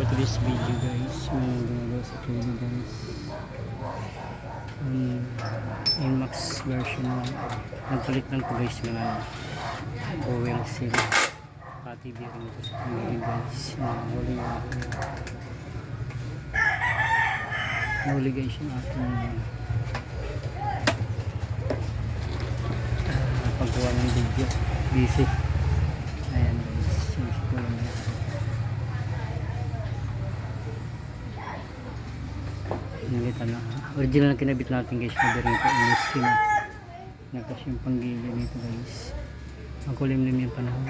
for today's video guys. May gumagawa sa tulo guys. Inmax version 1. Nagpalit lang po guys ng oil seal. Pati bearing ito sa tulo guys. Nahuli guys yung ating paggawa ng video. Busy. Ayan guys. Yung ko lang yan. Nalitan na. Original na kinabit natin guys. Madaring po. Inuski na. Nakas yung panggili nito guys. Ang kulimlim yung panahon.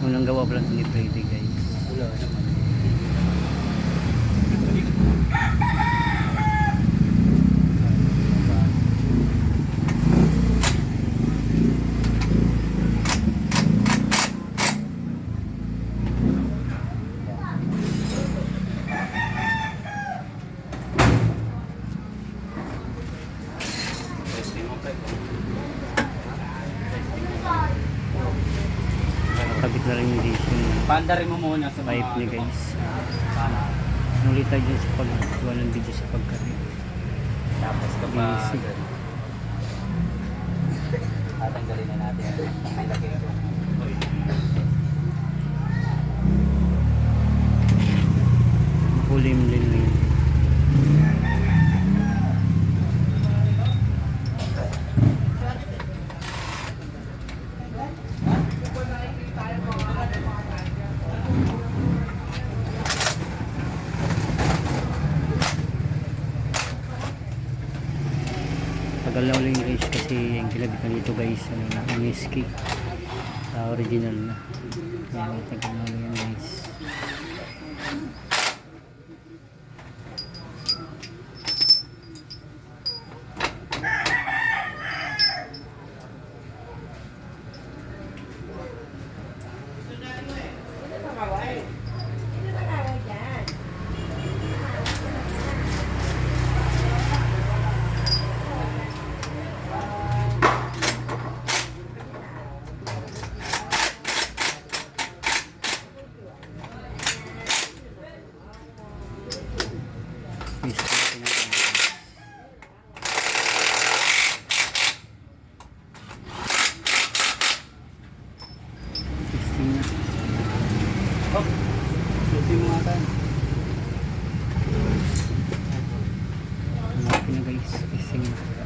Unang gawa pa lang ni Freddy guys. Wala naman. Kabit na rin yung dito. Pandarin mo muna sa pipe ni guys. Nulit tayo dyan sa paggawa ng video sa pagkarin. Tapos kapag tatanggalin na natin ang lagay ko. Kulimlim na yun. Tagal na ulit guys kasi yung kilabitan dito guys ang whiskey original na. Yan, tagal na ulit yan guys. Oh, susi mo nga tayo. Malaki na guys, ising na.